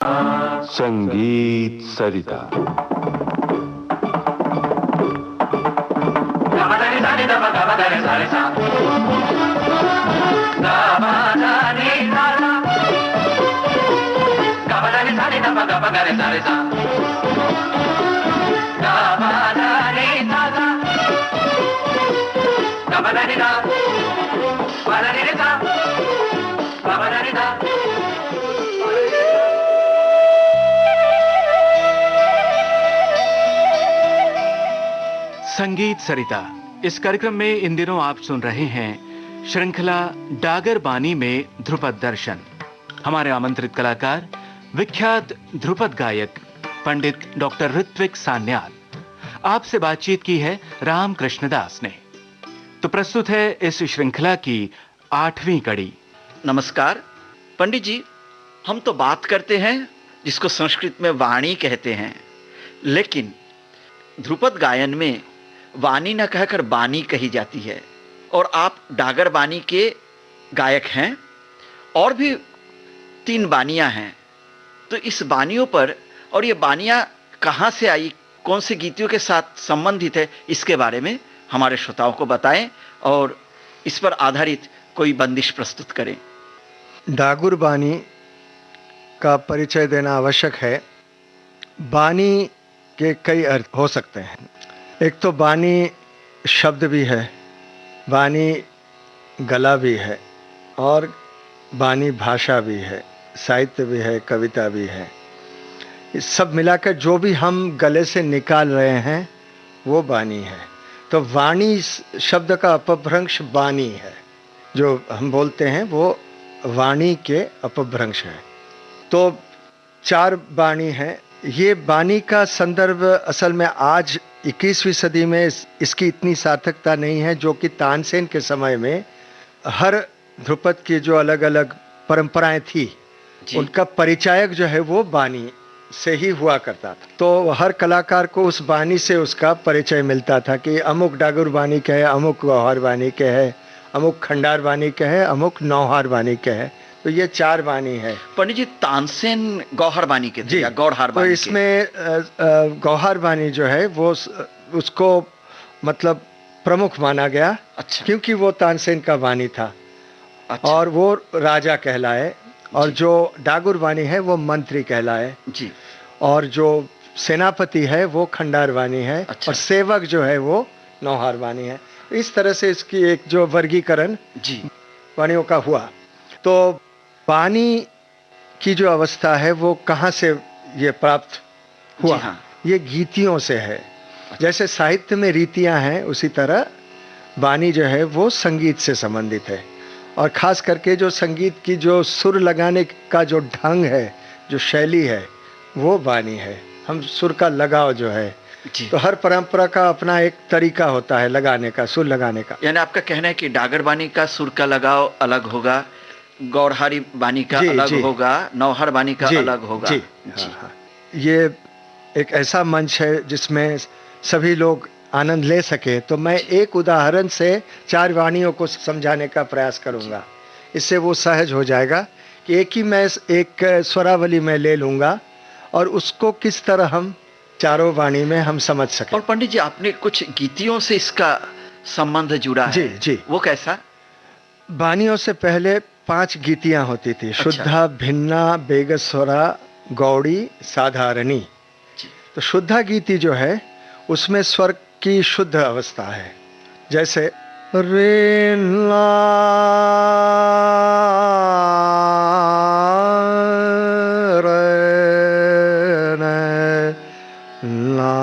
संगीत सरिता। संगीत सरिता। इस कार्यक्रम में इन दिनों आप सुन रहे हैं श्रृंखला डागर बानी में ध्रुपद दर्शन। हमारे आमंत्रित कलाकार विख्यात ध्रुपद गायक पंडित डॉक्टर ऋत्विक सान्याल। आपसे बातचीत की है राम कृष्णदास ने। तो प्रस्तुत है इस श्रृंखला की 8वीं कड़ी। नमस्कार पंडित जी, हम तो बात करते हैं जिसको संस्कृत में वाणी कहते हैं, लेकिन ध्रुपद गायन में वाणी न कहकर बानी कही जाती है और आप डागर बानी के गायक हैं। और भी 3 बानियां हैं, तो इस बानियों पर और ये बानियां कहाँ से आई, कौन से गीतियों के साथ संबंधित है, इसके बारे में हमारे श्रोताओं को बताएं और इस पर आधारित कोई बंदिश प्रस्तुत करें। डागर बानी का परिचय देना आवश्यक है। बानी के कई अर्थ हो सकते हैं। एक तो बानी शब्द भी है, बानी गला भी है और बानी भाषा भी है, साहित्य भी है, कविता भी है। इस सब मिलाकर जो भी हम गले से निकाल रहे हैं वो बानी है। तो वाणी शब्द का अपभ्रंश बानी है। जो हम बोलते हैं वो वाणी के अपभ्रंश है। तो 4 बानी हैं। ये बानी का संदर्भ असल में आज 21वीं सदी में इसकी इतनी सार्थकता नहीं है, जो कि तानसेन के समय में हर ध्रुपद की जो अलग अलग परंपराएं थी उनका परिचायक जो है वो बानी से ही हुआ करता था। तो हर कलाकार को उस बानी से उसका परिचय मिलता था कि अमुक डागर बानी के है, अमुक गौहर बानी के है, अमुक खंडार बानी के है, अमुक नौहार बानी के है। तो ये 4 बानी है। पंडित जी, तानसेन गौहर बानी के थे या गौरहार बानी? तो इसमें गौहर बानी जो है वो उसको मतलब प्रमुख माना गया। अच्छा। क्योंकि वो तानसेन का बानी था। अच्छा। और वो राजा कहलाए, और जो डागर बानी है वो मंत्री कहलाए जी। और जो सेनापति है वो खंडार बानी है। अच्छा। और सेवक जो है वो नौहार बानी है। इस तरह से इसकी एक जो वर्गीकरण जी बानियों का हुआ। तो बानी की जो अवस्था है वो कहाँ से ये प्राप्त हुआ? जी हाँ। ये गीतियों से है। जैसे साहित्य में रीतियां हैं, उसी तरह बानी जो है वो संगीत से संबंधित है। और खास करके जो संगीत की जो सुर लगाने का जो ढंग है, जो शैली है, वो बानी है। हम सुर का लगाव जो है, तो हर परंपरा का अपना एक तरीका होता है लगाने का, सुर लगाने का। यानी आपका कहना है कि डागर बानी का सुर का लगाव अलग होगा, गौरहारी बानी का अलग होगा, नौहर बानी का अलग होगा। जी। हाँ। ये एक ऐसा मंच है जिसमें सभी लोग आनंद ले सके। तो मैं एक उदाहरण से 4 वाणियों को समझाने का प्रयास करूंगा। इससे वो सहज हो जाएगा कि एक ही मैं एक स्वरावली में ले लूंगा और उसको किस तरह हम चारों वाणी में हम समझ सकें। और पंडित जी, आपने कुछ गीतियों से इसका संबंध जुड़ा है। जी। वो कैसा? बानियों से पहले 5 गीतियां होती थी। अच्छा। शुद्धा, भिन्ना, बेगस्वरा, गौड़ी, साधारणी। तो शुद्धा गीति जो है उसमें स्वर की शुद्ध अवस्था है। जैसे रे ला रे न ला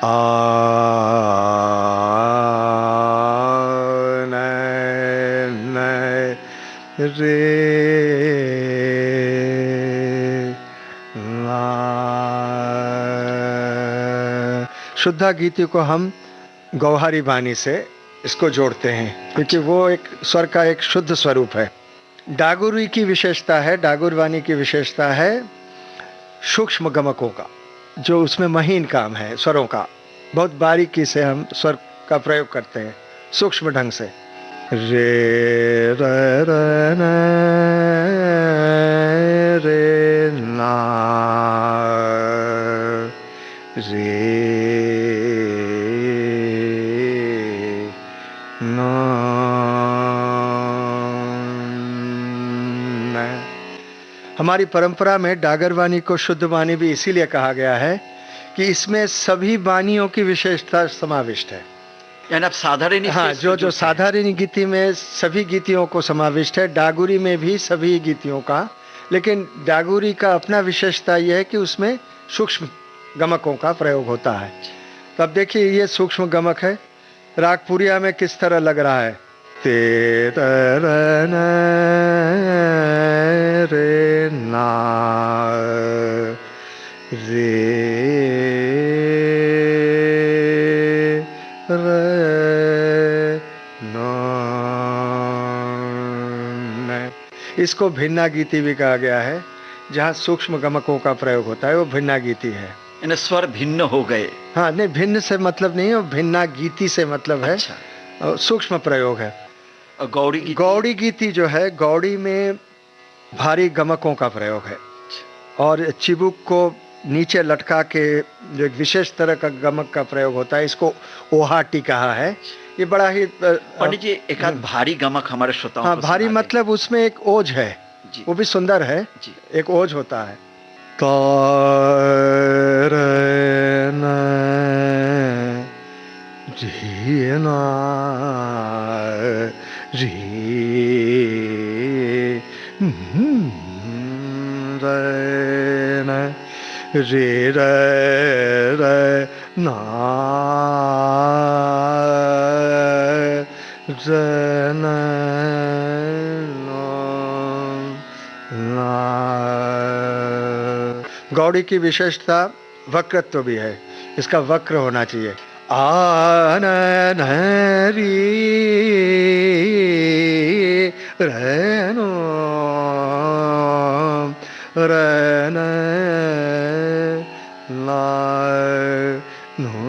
आ न रे शुद्धा गीति को हम गौहारी बानी से इसको जोड़ते हैं, क्योंकि वो एक स्वर का एक शुद्ध स्वरूप है। डागुरी की विशेषता है, डागुर वाणी की विशेषता है सूक्ष्म गमकों का, जो उसमें महीन काम है स्वरों का। बहुत बारीकी से हम स्वर का प्रयोग करते हैं, सूक्ष्म ढंग से। रे र र न रे ना रे ना न। हमारी परंपरा में डागर वाणी को शुद्ध वाणी भी इसीलिए कहा गया है कि इसमें सभी वाणियों की विशेषता समाविष्ट है। यानी आप साधारण हाँ, जो साधारण गीति में सभी गीतियों को समाविष्ट है, डागुरी में भी सभी गीतियों का, लेकिन डागुरी का अपना विशेषता यह है कि उसमें सूक्ष्म गमकों का प्रयोग होता है। तो अब देखिए ये सूक्ष्म गमक है, राग पुरिया में किस तरह लग रहा है, ते तर न रे ना रे इसको भिन्ना गीति भी कहा गया है। जहाँ सूक्ष्म गमकों का प्रयोग होता है वो भिन्ना गीति है। यानी स्वर भिन्न हो गए। हाँ, नहीं, भिन्न से मतलब नहीं है, भिन्ना गीति से मतलब है। अच्छा। सूक्ष्म प्रयोग है। और गौड़ी गौड़ी गीति जो है, गौड़ी में भारी गमकों का प्रयोग है और चिबुक को नीचे लटका के जो एक विशेष तरह का गमक का प्रयोग होता है, इसको ओहाटी कहा है। ये बड़ा ही पंडित जी एक आध भारी गमक हमारे श्रोताओं हाँ, को भारी मतलब उसमें एक ओज है जी। वो भी सुंदर है जी। एक ओज होता है। तो जीना री रे रे ना जन गौड़ी की विशेषता वक्रत्व भी है, इसका वक्र होना चाहिए। आन री रनो रन ला नो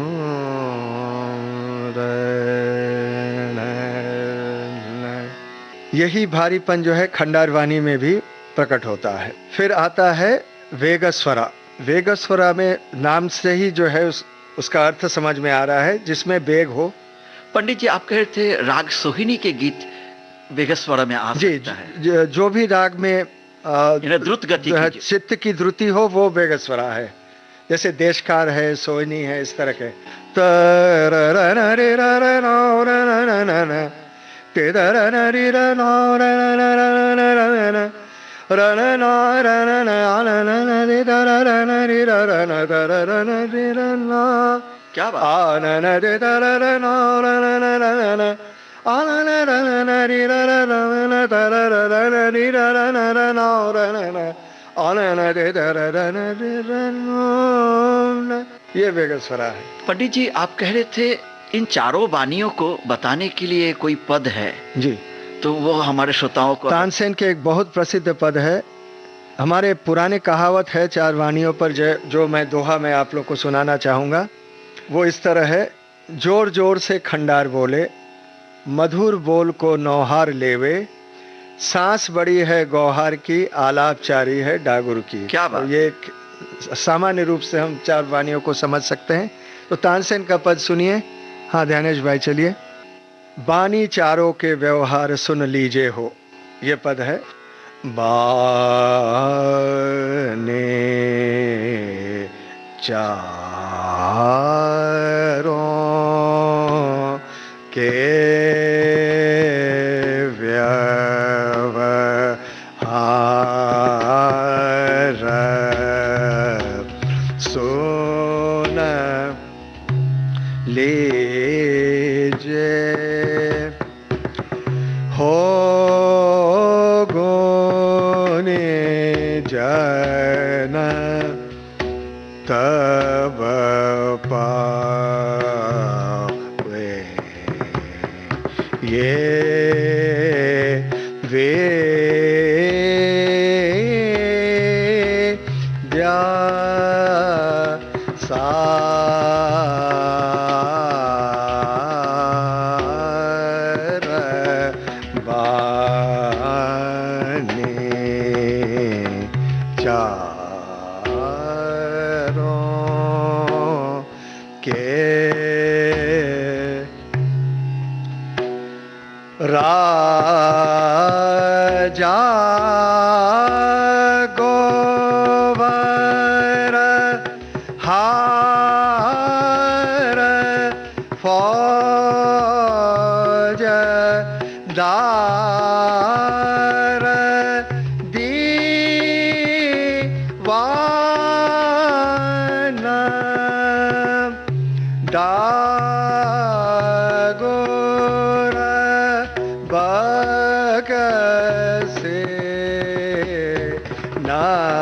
यही भारीपन जो है खंडार वाणी में भी प्रकट होता है। फिर आता है वेगस्वरा। वेगस्वरा में नाम से ही जो है उसका अर्थ समझ में आ रहा है, जिसमें वेग हो। पंडित जी आप कह रहे थे राग सोहिनी के गीत वेगस्वरा में आ सकता है। जो भी राग में द्रुत गति की चित्त की द्रुति हो वो वेगस्वरा है। जैसे देशकार है, सोहिनी है, इस तरह के। क्या बात। ये वेगस्वरा है। पंडित जी आप कह रहे थे इन चारों वाणियों को बताने के लिए कोई पद है जी, तो वो हमारे श्रोताओं को। तानसेन के एक बहुत प्रसिद्ध पद है। हमारे पुराने कहावत है चार वाणियों पर, जो मैं दोहा में आप लोग को सुनाना चाहूँगा। वो इस तरह है, जोर जोर से खंडार बोले, मधुर बोल को नौहार लेवे, सांस बड़ी है गौहार की, आलापचारी है डागुर की। क्या बात। तो ये सामान्य रूप से हम चार वाणियों को समझ सकते हैं। तो तानसेन का पद सुनिए। हाँ ध्यानेश भाई चलिए। बानी चारों के व्यवहार सुन लीजिए हो, ये पद है। बाने चारों के व्यवहार सुन लीजिए हो, गोने जन तब पावे, ये वेद्या सार चारों के राजा गोबर हार फौज दार दीवान डागोर बग से नावरहा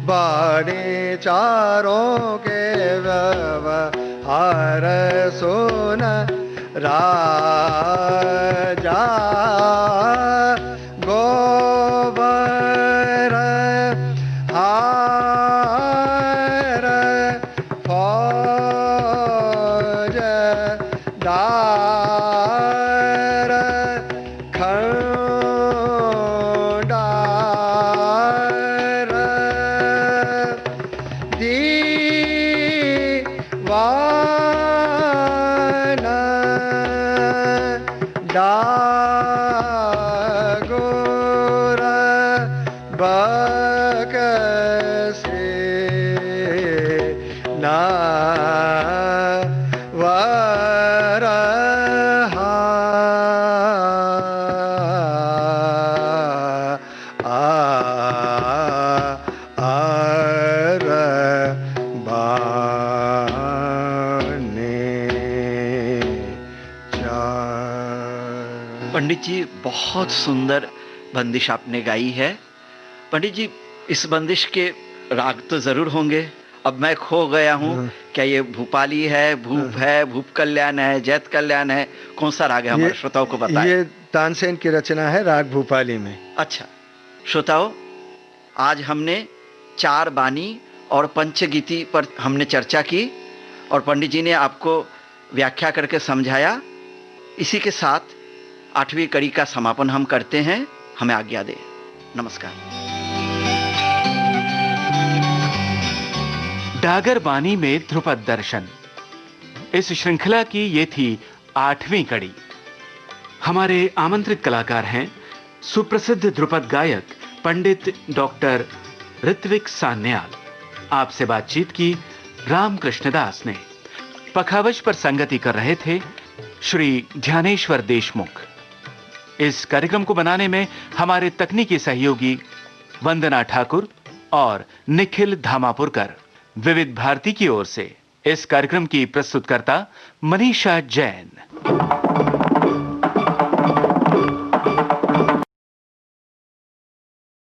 बाणी चारों के व्यवहार सुन राजा गोबर हार फौज दार खंडार दीवान डागोर बग से नावरहा पंडित जी, बहुत सुंदर बंदिश आपने गाई है। पंडित जी, इस बंदिश के राग तो जरूर होंगे। अब मैं खो गया हूँ, क्या ये भूपाली है, भूप है, भूप कल्याण है, जैत कल्याण है, कौन सा राग है? हमारे श्रोताओं को बताएं। ये तानसेन की रचना है, राग भूपाली में। अच्छा श्रोताओं, आज हमने चार बानी और पंचगीति पर हमने चर्चा की और पंडित जी ने आपको व्याख्या करके समझाया। इसी के साथ 8वीं कड़ी का समापन हम करते हैं। हमें आज्ञा दें। नमस्कार। डागर बानी में ध्रुपद दर्शन, इस श्रृंखला की ये थी 8वीं कड़ी। हमारे आमंत्रित कलाकार हैं सुप्रसिद्ध ध्रुपद गायक पंडित डॉक्टर ऋत्विक सान्याल। आपसे बातचीत की रामकृष्ण दास ने। पखावज पर संगति कर रहे थे श्री ध्यानेश्वर देशमुख। इस कार्यक्रम को बनाने में हमारे तकनीकी सहयोगी वंदना ठाकुर और निखिल धामापुरकर। विविध भारती की ओर से इस कार्यक्रम की प्रस्तुतकर्ता मनीषा जैन।